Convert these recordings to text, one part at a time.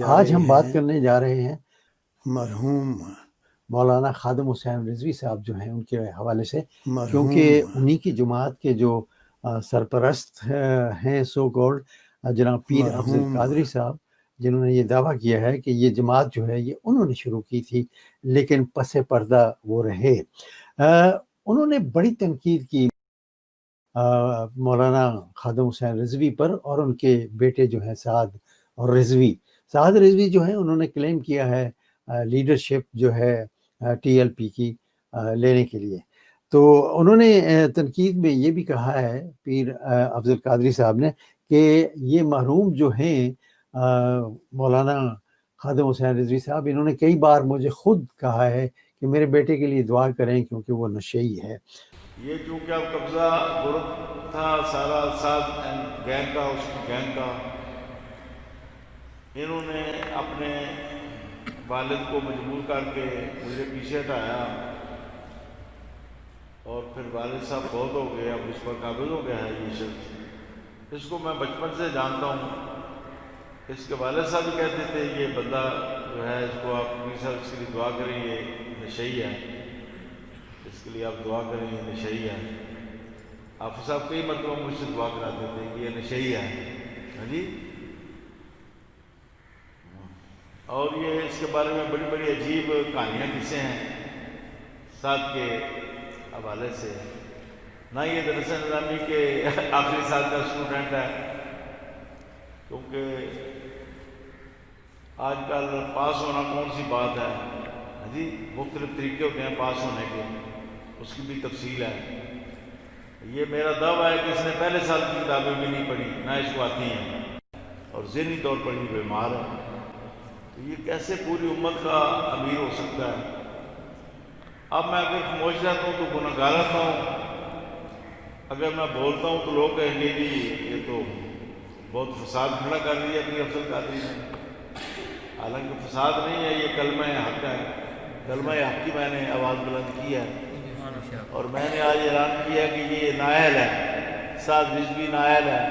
آج ہم بات کرنے جا رہے ہیں مرحوم مولانا خادم حسین رضوی صاحب جو ہیں ان کے حوالے سے، کیونکہ انہی کی جماعت کے جو سرپرست ہیں سو کالڈ جناب پیر افضل قادری صاحب، جنہوں نے یہ دعویٰ کیا ہے کہ یہ جماعت جو ہے یہ انہوں نے شروع کی تھی لیکن پس پردہ وہ رہے۔ انہوں نے بڑی تنقید کی مولانا خادم حسین رضوی پر اور ان کے بیٹے جو ہیں سعد رضوی جو ہیں، انہوں نے کلیم کیا ہے لیڈرشپ جو ہے ٹی ایل پی کی لینے کے لیے۔ تو انہوں نے تنقید میں یہ بھی کہا ہے پیر افضل قادری صاحب نے کہ یہ محروم جو ہیں مولانا خادم حسین رضوی صاحب، انہوں نے کئی بار مجھے خود کہا ہے کہ میرے بیٹے کے لیے دعا کریں کیونکہ وہ نشئی ہے۔ یہ چونکہ اب قبضہ گروپ تھا سارا ساتھ گینگ کا، اس کی گینگ کا، انہوں نے اپنے والد کو مجبور کر کے مجھے پیچھے ہٹایا، اور پھر والد صاحب فوت ہو گئے، اب اس پر قابض ہو گیا ہے یہ شخص۔ اس کو میں بچپن سے جانتا ہوں، اس کے والد صاحب بھی کہتے تھے یہ بندہ جو ہے اس کو آپ پلیز صاحب اس کے لیے دعا کریں، یہ نشئی ہے، اس کے لیے آپ دعا کریں، یہ نشئی ہے۔ حافظ صاحب کئی مرتبہ مجھ سے دعا کراتے تھے کہ یہ نشئی ہے، ہاں جی۔ اور یہ اس کے بارے میں بڑی بڑی عجیب کہانیاں قصے ہیں ساتھ کے حوالے سے۔ نہ یہ درس نظامی کے آخری سال کا اسٹوڈنٹ ہے، کیونکہ آج کل پاس ہونا کون سی بات ہے، ہاں جی، مختلف طریقے ہوتے ہیں پاس ہونے کے، اس کی بھی تفصیل ہے۔ یہ میرا دعویٰ ہے کہ اس نے پہلے سال کی کتابیں بھی نہیں پڑھی، نہ اس کو آتی ہیں، اور ذہنی طور پر یہ بیمار ہے۔ تو یہ کیسے پوری امت کا امیر ہو سکتا ہے؟ اب میں اگر خاموش رہتا ہوں تو گناہ گار رہتا ہوں، اگر میں بولتا ہوں تو لوگ کہیں گے جی یہ تو بہت فساد کھڑا کر دیا پیر افضل قادری نے۔ حالانکہ فساد نہیں ہے، یہ کلمہ حق ہے، کلمہ حق کی میں نے آواز بلند کی ہے، اور میں نے آج اعلان کیا کہ یہ نائل ہے، سعد رضوی نائل ہے،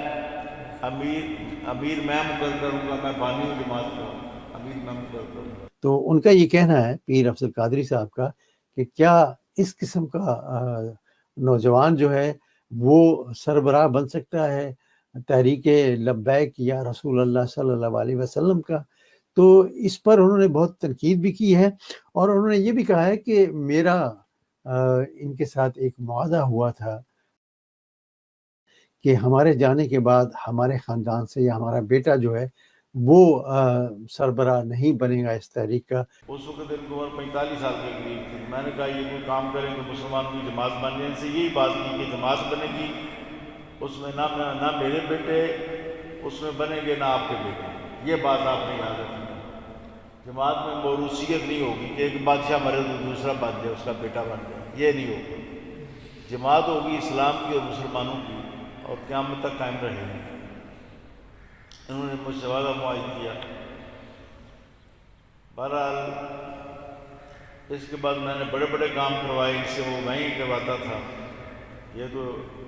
امیر میں مقرر کروں گا، میں بانی ہوں جماعت کا، امیر میں مقرر کروں گا۔ تو ان کا یہ کہنا ہے پیر افضل قادری صاحب کا کہ کیا اس قسم کا نوجوان جو ہے وہ سربراہ بن سکتا ہے تحریک لبیک یا رسول اللہ صلی اللہ علیہ وسلم کا؟ تو اس پر انہوں نے بہت تنقید بھی کی ہے، اور انہوں نے یہ بھی کہا ہے کہ میرا ان کے ساتھ ایک معاہدہ ہوا تھا کہ ہمارے جانے کے بعد ہمارے خاندان سے یا ہمارا بیٹا جو ہے وہ سربراہ نہیں بنے گا اس تحریک کا۔ اس وقت ان کو 45 سال کے قریب تھی۔ میں نے کہا یہ کوئی کام کریں کہ مسلمان کی جماعت بن جائے، ان سے یہی بات کی کہ جماعت بنے گی، اس میں نہ میرے بیٹے اس میں بنیں گے، نہ آپ کے بیٹے، یہ بات آپ نے یاد رکھنی ہے۔ جماعت میں موروثیت نہیں ہوگی کہ ایک بادشاہ مرے تو دوسرا بن جائے، اس کا بیٹا بن جائے، یہ نہیں ہوگا۔ جماعت ہوگی اسلام کی اور مسلمانوں کی، اور قیامت تک قائم رہے گی۔ انہوں نے مجھ سے وعدہ معاہد کیا۔ بہرحال اس کے بعد میں نے بڑے بڑے کام کروائے ان سے، وہ میں ہی کرواتا تھا، یہ تو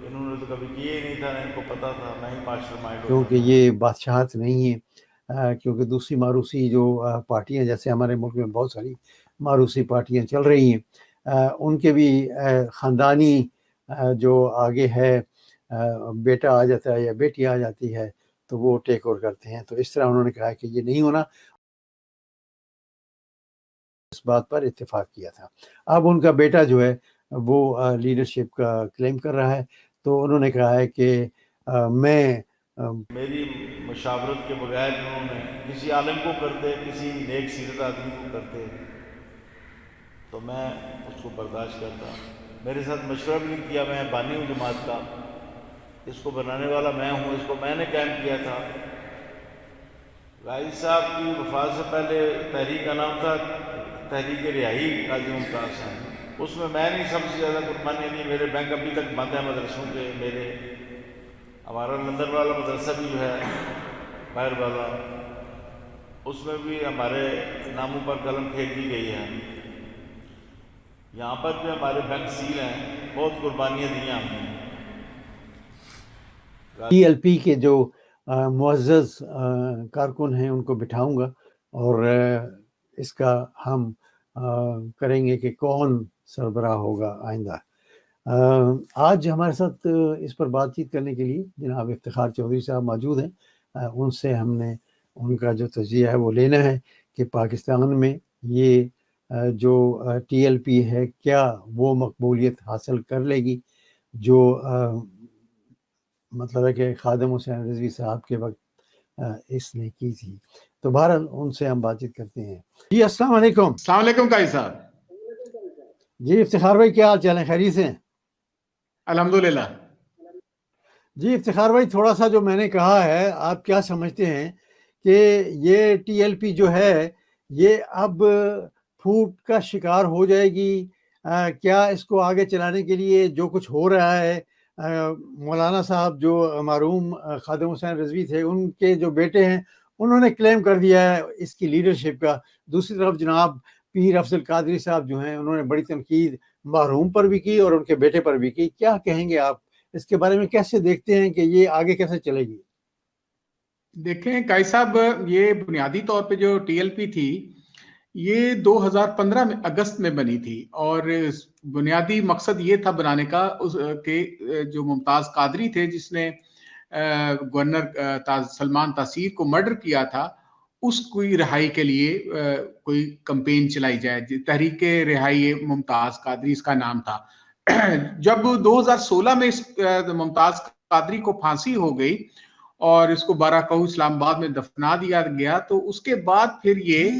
انہوں نے تو کبھی کیے ہی نہیں تھا، نہ ان کو پتہ تھا، میں ہی ماسٹر مائنڈ ہوتا تھا۔ کیونکہ یہ بادشاہت نہیں ہے، کیونکہ دوسری ماروثی جو پارٹیاں، جیسے ہمارے ملک میں بہت ساری ماروثی پارٹیاں چل رہی ہیں، ان کے بھی خاندانی جو آگے ہے بیٹا آ جاتا ہے یا بیٹی آ جاتی ہے تو وہ ٹیک اوور کرتے ہیں۔ تو اس طرح انہوں نے کہا کہ یہ نہیں ہونا، اس بات پر اتفاق کیا تھا۔ اب ان کا بیٹا جو ہے وہ لیڈرشپ کا کلیم کر رہا ہے، تو انہوں نے کہا ہے کہ میں میری مشاورت کے بغیر انہوں نے کسی عالم کو کرتے، کسی نیک سیرت آدمی کو کرتے تو میں اس کو برداشت کرتا۔ میرے ساتھ مشورہ بھی نہیں کیا، میں بانی ہوں جماعت کا، اس کو بنانے والا میں ہوں، اس کو میں نے قائم کیا تھا۔ غازی صاحب کی وفات سے پہلے تحریک کا نام تھا تحریک رہائی قاضی ممتاز صاحب، اس میں نہیں سب سے زیادہ قربانی دی۔ میرے بینک ابھی تک بند ہے مدرسوں کے، میرے ہمارا لندن والا مدرسہ بھی جو ہے باہر والا، اس میں بھی ہمارے ناموں پر قلم پھینک دی گئی ہے۔ یہاں پر بھی ہمارے بینک سیل ہیں، بہت قربانیاں دی ہم نے۔ ٹی ایل پی کے جو معزز کارکن ہیں ان کو بٹھاؤں گا اور اس کا ہم کریں گے کہ کون سربراہ ہوگا آئندہ۔ آج ہمارے ساتھ اس پر بات چیت کرنے کے لیے جناب افتخار چودھری صاحب موجود ہیں۔ ان سے ہم نے ان کا جو تجزیہ ہے وہ لینا ہے کہ پاکستان میں یہ جو ٹی ایل پی ہے کیا وہ مقبولیت حاصل کر لے گی جو مطلب ہے کہ خادم حسین رضوی صاحب کے وقت اس نے کی تھی۔ تو بہرحال ان سے ہم بات چیت کرتے ہیں۔ جی السلام علیکم۔ السلام علیکم قائد صاحب۔ جی افتخار بھائی کیا حال چال ہے، خیریت سے ہیں؟ الحمدللہ۔ جی افتخار بھائی تھوڑا سا جو میں نے کہا ہے آپ کیا سمجھتے ہیں کہ یہ ٹی ایل پی جو ہے یہ اب پھوٹ کا شکار ہو جائے گی؟ کیا اس کو آگے چلانے کے لیے جو کچھ ہو رہا ہے، مولانا صاحب جو مرحوم خادم حسین رضوی تھے ان کے جو بیٹے ہیں انہوں نے کلیم کر دیا ہے اس کی لیڈرشپ کا، دوسری طرف جناب پیر افضل قادری صاحب جو ہیں انہوں نے بڑی تنقید مرحوم پر بھی کی اور ان کے بیٹے پر بھی کی، کیا کہیں گے آپ اس کے بارے میں؟ کیسے دیکھتے ہیں کہ یہ آگے کیسے چلے گی؟ دیکھیں قائد صاحب، یہ بنیادی طور پہ جو ٹی ایل پی تھی یہ 2015 میں اگست میں بنی تھی، اور بنیادی مقصد یہ تھا بنانے کا کہ جو ممتاز قادری تھے جس نے گورنر سلمان تاثیر کو مرڈر کیا تھا اس کی رہائی کے لیے کوئی کمپین چلائی جائے، تحریک رہائی ممتاز قادری اس کا نام تھا۔ جب 2016 میں اس ممتاز قادری کو پھانسی ہو گئی اور اس کو بارہ کوہ اسلام آباد میں دفنا دیا گیا، تو اس کے بعد پھر یہ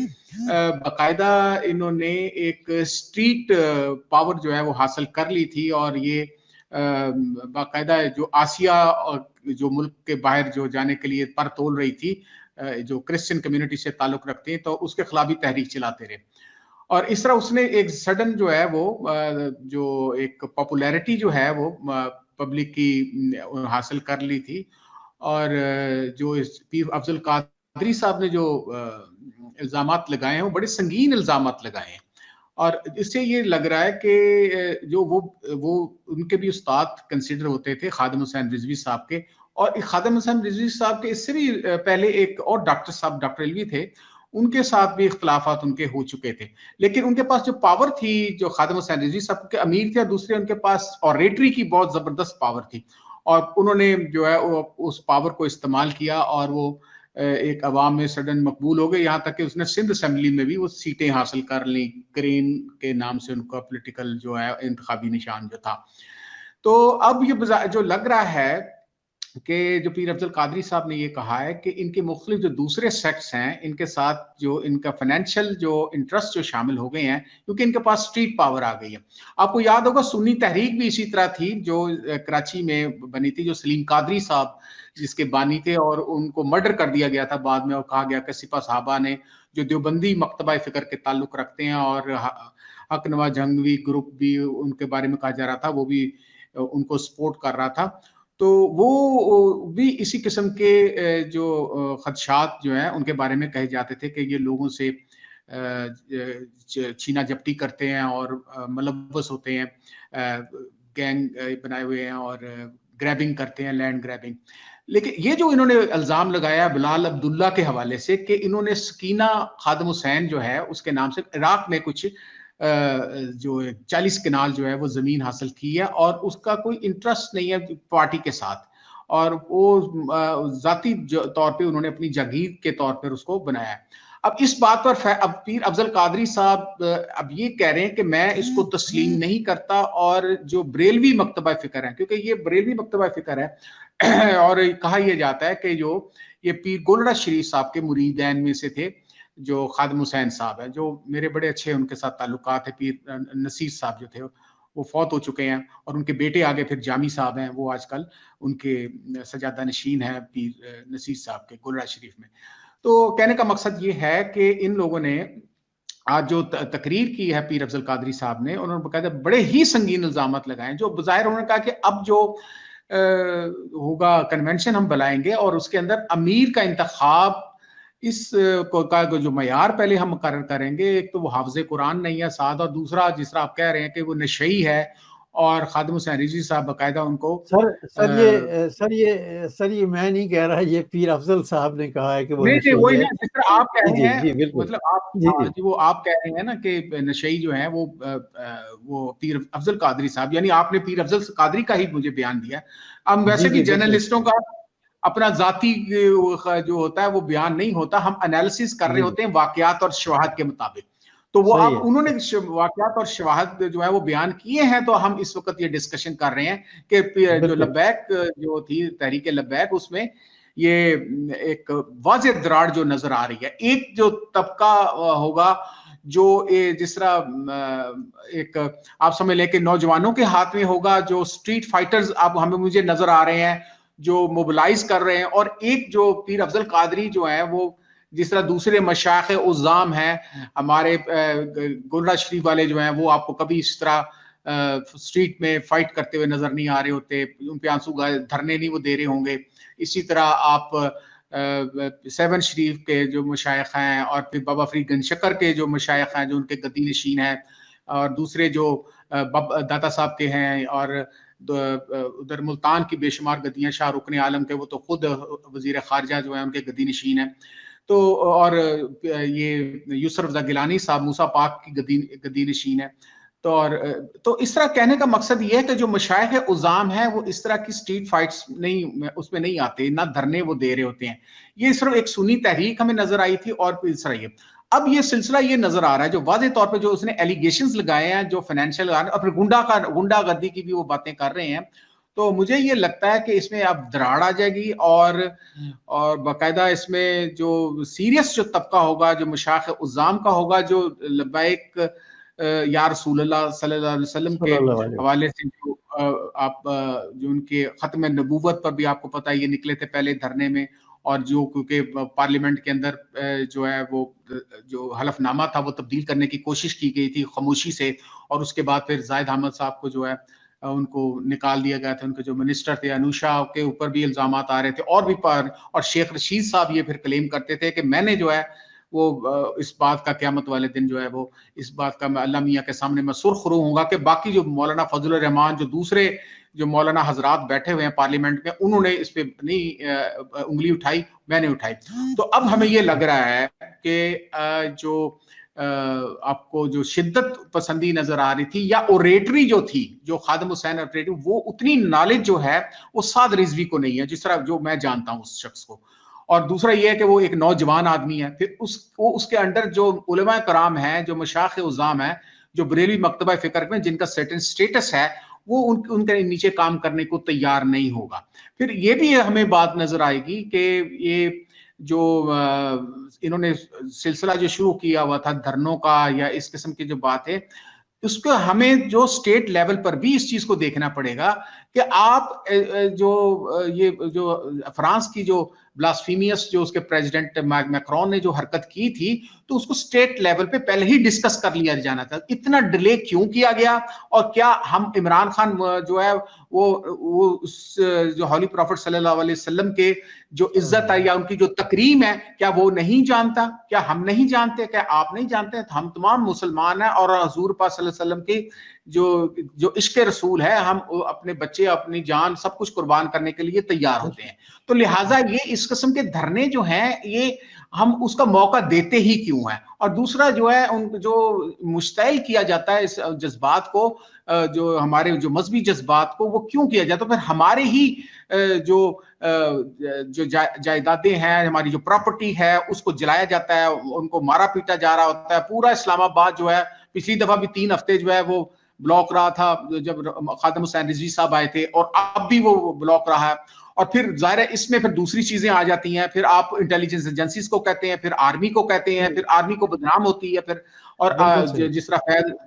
باقاعدہ انہوں نے ایک اسٹریٹ پاور جو ہے وہ حاصل کر لی تھی، اور یہ باقاعدہ جو آسیہ جو ملک کے باہر جو جانے کے لیے پر تول رہی تھی، جو کرسچن کمیونٹی سے تعلق رکھتے ہیں، تو اس کے خلاف بھی تحریک چلاتے رہے، اور اس طرح اس نے ایک سڈن جو ہے وہ جو ایک پاپولیرٹی جو ہے وہ پبلک کی حاصل کر لی تھی، اور جو پیر افضل قادری صاحب نے جو الزامات لگائے ہیں وہ بڑے سنگین الزامات لگائے ہیں، اور اس سے یہ لگ رہا ہے کہ جو وہ ان کے بھی استاد کنسیڈر ہوتے تھے خادم حسین رضوی صاحب کے، اور خادم حسین رضوی صاحب کے اس سے بھی پہلے ایک اور ڈاکٹر صاحب ڈاکٹر علوی تھے، ان کے ساتھ بھی اختلافات ان کے ہو چکے تھے، لیکن ان کے پاس جو پاور تھی، جو خادم حسین رضوی صاحب کے امیر تھے، اور دوسرے ان کے پاس اوریٹری کی بہت زبردست پاور تھی، اور انہوں نے جو ہے اس پاور کو استعمال کیا، اور وہ ایک عوام میں سڈن مقبول ہو گئے، یہاں تک کہ اس نے سندھ اسمبلی میں بھی وہ سیٹیں حاصل کر لیں، کرین کے نام سے ان کا پولیٹیکل جو ہے انتخابی نشان جو تھا۔ تو اب یہ جو لگ رہا ہے کہ جو پیر افضل قادری صاحب نے یہ کہا ہے کہ ان کے مختلف جو دوسرے سیکٹس ہیں ان کے ساتھ جو ان کا فائنینشیل جو انٹرسٹ جو شامل ہو گئے ہیں، کیونکہ ان کے پاس اسٹریٹ پاور آ گئی ہے۔ آپ کو یاد ہوگا سنی تحریک بھی اسی طرح تھی جو کراچی میں بنی تھی، جو سلیم قادری صاحب جس کے بانی تھے، اور ان کو مرڈر کر دیا گیا تھا بعد میں، اور کہا گیا کہ سپہ صحابہ نے جو دیوبندی مکتبہ فکر کے تعلق رکھتے ہیں، اور حق نواز جھنگوی گروپ بھی ان کے بارے میں کہا جا رہا تھا، وہ بھی ان کو سپورٹ کر رہا تھا، تو وہ بھی اسی قسم کے جو خدشات جو ہیں ان کے بارے میں کہے جاتے تھے کہ یہ لوگوں سے چھینا جھپٹی کرتے ہیں اور ملوث ہوتے ہیں، گینگ بنائے ہوئے ہیں اور گریبنگ کرتے ہیں، لینڈ گریبنگ۔ لیکن یہ جو انہوں نے الزام لگایا بلال عبداللہ کے حوالے سے کہ انہوں نے سکینہ خادم حسین جو ہے اس کے نام سے عراق میں کچھ جو 40 کنال جو ہے وہ زمین حاصل کی ہے، اور اس کا کوئی انٹرسٹ نہیں ہے پارٹی کے ساتھ، اور وہ ذاتی طور پہ انہوں نے اپنی جاگیر کے طور پر اس کو بنایا ہے۔ اب اس بات پر اب پیر افضل قادری صاحب اب یہ کہہ رہے ہیں کہ میں اس کو تسلیم نہیں کرتا، اور جو بریلوی مکتبہ فکر ہے، کیونکہ یہ بریلوی مکتبہ فکر ہے، اور کہا یہ جاتا ہے کہ جو یہ پیر گولڑا شریف صاحب کے مریدین میں سے تھے جو خادم حسین صاحب ہے، جو میرے بڑے اچھے ان کے ساتھ تعلقات ہیں، پیر نصیر صاحب جو تھے وہ فوت ہو چکے ہیں، اور ان کے بیٹے آگے پھر جامی صاحب ہیں، وہ آج کل ان کے سجادہ نشین ہیں پیر نصیر صاحب کے گولڑا شریف میں۔ تو کہنے کا مقصد یہ ہے کہ ان لوگوں نے آج جو تقریر کی ہے پیر افضل قادری صاحب نے، انہوں نے باقاعدہ بڑے ہی سنگین الزامات لگائے ہیں، جو بظاہر انہوں نے کہا کہ اب جو ہوگا کنونشن ہم بلائیں گے، اور اس کے اندر امیر کا انتخاب اس کا جو معیار پہلے ہم مقرر کریں گے، ایک تو وہ حافظ قرآن نہیں ہے ساتھ، اور دوسرا جس طرح آپ کہہ رہے ہیں کہ وہ نشئی ہے اور خادم حسین رضوی صاحب باقاعدہ ان کو سر یہ میں نہیں کہہ رہا، یہ پیر افضل صاحب نے کہا ہے کہ وہ نہیں نشئی وہی ہے. نا جس طرح آپ کہہ رہے ہیں، جی بالکل. مطلب آپ وہ آپ کہہ رہے ہیں نا کہ نشئی جو ہے وہ پیر افضل قادری صاحب، یعنی آپ نے پیر افضل قادری کا ہی مجھے بیان دیا. ہم ویسے بھی جرنلسٹوں کا اپنا ذاتی جو ہوتا ہے وہ بیان نہیں ہوتا، ہم انالیسس کر رہے ہوتے ہیں واقعات اور شواہد کے مطابق. تو وہ اب انہوں نے واقعات اور شواہد جو ہے وہ بیان کیے ہیں، تو ہم اس وقت یہ ڈسکشن کر رہے ہیں کہ جو لبیک جو تھی تحریک لبیک، اس میں یہ ایک واضح دراڑ جو نظر آ رہی ہے. ایک جو طبقہ ہوگا جو جس طرح ایک آپ سمجھ لیں کہ نوجوانوں کے ہاتھ میں ہوگا، جو اسٹریٹ فائٹرز اب ہمیں مجھے نظر آ رہے ہیں جو موبلائز کر رہے ہیں، اور ایک جو پیر افضل قادری جو ہے وہ جس طرح دوسرے مشائخ عظام ہیں ہمارے گولڑا شریف والے جو ہیں، وہ آپ کو کبھی اس طرح اسٹریٹ میں فائٹ کرتے ہوئے نظر نہیں آ رہے ہوتے، ان پہ آنسو دھرنے نہیں وہ دے رہے ہوں گے. اسی طرح آپ سیون شریف کے جو مشائخ ہیں، اور پھر بابا فرید گنج شکر کے جو مشائخ ہیں جو ان کے گدی نشین ہیں، اور دوسرے جو داتا صاحب کے ہیں، اور ادھر ملتان کی بے شمار گدیاں، شاہ رکن عالم کے وہ تو خود وزیر خارجہ جو ہیں ان کے گدی نشین ہیں. تو اور یہ یسر رضا گیلانی صاحب موسیٰ پاک کی گدی نشین ہے. تو اس طرح کہنے کا مقصد یہ ہے کہ جو مشائخ عظام ہیں وہ اس طرح کی اسٹریٹ فائٹس نہیں، اس میں نہیں آتے، نہ دھرنے وہ دے رہے ہوتے ہیں. یہ صرف ایک سنی تحریک ہمیں نظر آئی تھی، اور پھر اس طرح اب یہ سلسلہ یہ نظر آ رہا ہے جو واضح طور پہ جو اس نے ایلیگیشنز لگائے ہیں، جو فائنینشیل اور پھر گنڈا گردی کی بھی وہ باتیں کر رہے ہیں. تو مجھے یہ لگتا ہے کہ اس میں اب دراڑ آ جائے گی، اور باقاعدہ اس میں جو سیریس جو طبقہ ہوگا، جو مشائخ عظام کا ہوگا، جو لبیک یا رسول اللہ صلی اللہ علیہ وسلم کے حوالے سے جو آپ جو ان کے ختم نبوت پر بھی آپ کو پتہ ہے یہ نکلے تھے پہلے دھرنے میں، اور جو کیونکہ پارلیمنٹ کے اندر جو ہے وہ جو حلف نامہ تھا وہ تبدیل کرنے کی کوشش کی گئی تھی خاموشی سے، اور اس کے بعد پھر زاہد احمد صاحب کو جو ہے ان کو نکال دیا گیا تھا. ان کے جو منسٹر تھے انوشا کے اوپر بھی الزامات آ رہے تھے، اور بھی اور شیخ رشید صاحب یہ پھر کلیم کرتے تھے کہ میں نے جو ہے وہ اس بات کا قیامت والے دن جو ہے وہ اس بات کا میں اللہ میاں کے سامنے میں سرخ رو ہوں گا کہ باقی جو مولانا فضل الرحمان، جو دوسرے جو مولانا حضرات بیٹھے ہوئے ہیں پارلیمنٹ میں، انہوں نے اس پہ نہیں انگلی اٹھائی، میں نے اٹھائی. تو اب ہمیں یہ لگ رہا ہے کہ جو آپ کو جو شدت پسندی نظر آ رہی تھی، یا اوریٹری جو تھی، جو خادم حسین اوریٹری، وہ اتنی نالج جو ہے وہ سعد رضوی کو نہیں ہے جس طرح جو میں جانتا ہوں اس شخص کو. اور دوسرا یہ ہے کہ وہ ایک نوجوان آدمی ہے. پھر اس کے انڈر جو علماء کرام ہیں، جو مشائخ عظام ہیں، جو بریلوی مکتبہ فکر میں جن کا سرٹن سٹیٹس ہے، وہ ان کے نیچے کام کرنے کو تیار نہیں ہوگا. پھر یہ بھی ہمیں بات نظر آئے گی کہ یہ جو انہوں نے سلسلہ جو شروع کیا ہوا تھا دھرنوں کا یا اس قسم کی جو بات ہے، اس کو ہمیں جو اسٹیٹ لیول پر بھی اس چیز کو دیکھنا پڑے گا کہ آپ جو یہ جو فرانس کی جو بلاسفیمیس جو اس کے پریزیڈنٹ میکرون نے جو حرکت کی تھی، تو اس کو اسٹیٹ لیول پہ پہلے ہی ڈسکس کر لیا جانا تھا. اتنا ڈیلے کیوں کیا گیا؟ اور کیا ہم عمران خان جو ہے وہ جو ہولی پروفٹ صلی اللہ علیہ وسلم کے جو عزت ہے یا ان کی جو تکریم ہے، کیا وہ نہیں جانتا؟ کیا ہم نہیں جانتے؟ کیا آپ نہیں جانتے؟ ہم تمام مسلمان ہیں، اور حضور پاک صلی اللہ علیہ وسلم کی جو عشق رسول ہے، ہم اپنے بچے اپنی جان سب کچھ قربان کرنے کے لیے تیار ہوتے ہیں. تو لہٰذا یہ اس قسم کے دھرنے جو ہیں یہ ہم اس کا موقع دیتے ہی کیوں ہیں؟ اور دوسرا جو ہے ان جو مشتعل کیا جاتا ہے اس جذبات کو، جو ہمارے جو مذہبی جذبات کو، وہ کیوں کیا جاتا ہے؟ پھر ہمارے ہی جو جائیدادیں ہیں، ہماری جو پراپرٹی ہے، اس کو جلایا جاتا ہے، ان کو مارا پیٹا جا رہا ہوتا ہے. پورا اسلام آباد جو ہے پچھلی دفعہ بھی 3 ہفتے جو ہے وہ بلاک رہا تھا جب خادم حسین رضوی صاحب آئے تھے، اور اب بھی وہ بلاک رہا ہے. اور پھر ظاہر ہے اس میں پھر دوسری چیزیں آ جاتی ہیں، پھر آپ انٹیلیجنس ایجنسیز کو کہتے ہیں، پھر آرمی کو کہتے ہیں، پھر آرمی کو بدنام ہوتی ہے. پھر اور جس طرح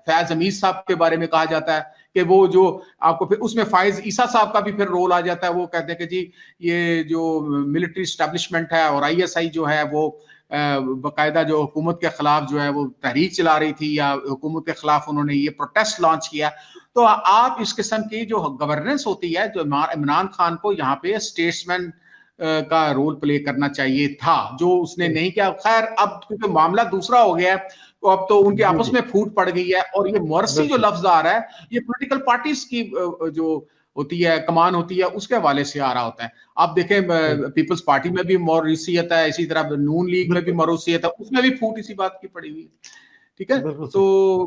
فیض امیر صاحب کے بارے میں کہا جاتا ہے کہ وہ جو آپ کو پھر اس میں فائز عیسیٰ صاحب کا بھی پھر رول آ جاتا ہے. وہ کہتے ہیں کہ جی یہ جو ملٹری اسٹیبلشمنٹ ہے اور ISI جو ہے وہ باقاعدہ جو حکومت کے خلاف جو ہے وہ تحریک چلا رہی تھی، یا حکومت کے خلاف انہوں نے یہ پروٹیسٹ لانچ کیا. تو آپ اس قسم کی جو گورننس ہوتی ہے، جو عمران خان کو یہاں پہ اسٹیٹسمین کا رول پلے کرنا چاہیے تھا جو اس نے نہیں کیا. خیر اب کیونکہ معاملہ دوسرا ہو گیا ہے تو اب تو ان کے آپس میں پھوٹ پڑ گئی ہے, اور یہ مورسی جو لفظ آ رہا ہے یہ پولیٹیکل پارٹیز کی جو ہوتی ہے کمان ہوتی ہے اس کے حوالے سے آ رہا ہوتا ہے. آپ دیکھیں پیپلز پارٹی میں بھی موروثیت ہے, اسی طرح نون لیگ میں بھی موروثیت ہے, اس میں بھی پھوٹ اسی بات کی پڑی ہوئی ہے. ٹھیک ہے, تو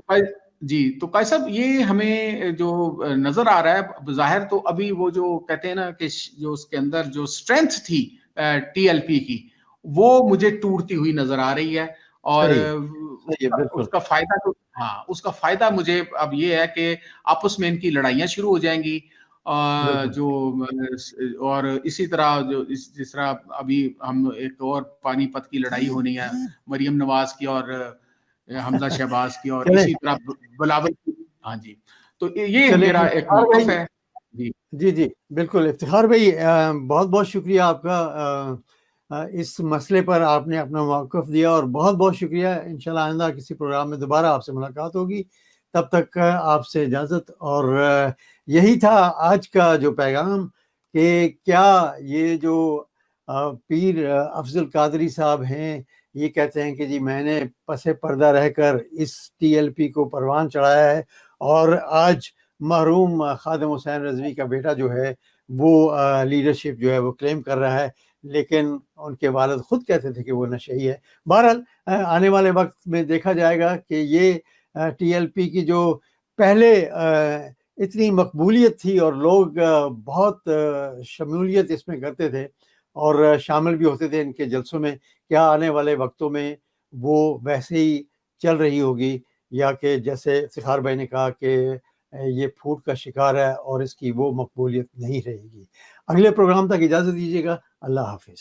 جی تو قائد صاحب یہ ہمیں جو نظر آ رہا ہے بظاہر تو ابھی وہ جو کہتے ہیں نا کہ جو اس کے اندر جو اسٹرینتھ تھی ٹی ایل پی کی وہ مجھے ٹوٹتی ہوئی نظر آ رہی ہے, اور اس کا فائدہ تو اس کا فائدہ مجھے اب یہ ہے کہ آپس میں ان کی لڑائیاں شروع ہو جائیں گی, جو اور اسی طرح جو جس طرح ابھی ہم ایک اور پانی پت کی لڑائی ہونی ہے مریم نواز کی اور حمزہ شہباز کی, اور اسی طرح بلاول کی. ہاں جی, تو یہ میرا ایک موقف ہے. جی جی بالکل افتخار بھائی, بہت بہت شکریہ آپ کا اس مسئلے پر آپ نے اپنا موقف دیا, اور بہت بہت شکریہ. انشاءاللہ آئندہ کسی پروگرام میں دوبارہ آپ سے ملاقات ہوگی, تب تک آپ سے اجازت. اور یہی تھا آج کا جو پیغام کہ کیا یہ جو پیر افضل قادری صاحب ہیں یہ کہتے ہیں کہ جی میں نے پس پردہ رہ کر اس ٹی ایل پی کو پروان چڑھایا ہے, اور آج محروم خادم حسین رضوی کا بیٹا جو ہے وہ لیڈرشپ جو ہے وہ کلیم کر رہا ہے, لیکن ان کے والد خود کہتے تھے کہ وہ نشئی ہے. بہرحال آنے والے وقت میں دیکھا جائے گا کہ یہ ٹی ایل پی کی جو پہلے اتنی مقبولیت تھی اور لوگ بہت شمولیت اس میں کرتے تھے اور شامل بھی ہوتے تھے ان کے جلسوں میں, کیا آنے والے وقتوں میں وہ ویسے ہی چل رہی ہوگی, یا کہ جیسے افتخار بھائی نے کہا کہ یہ پھوٹ کا شکار ہے اور اس کی وہ مقبولیت نہیں رہے گی. اگلے پروگرام تک اجازت دیجیے گا. اللہ حافظ.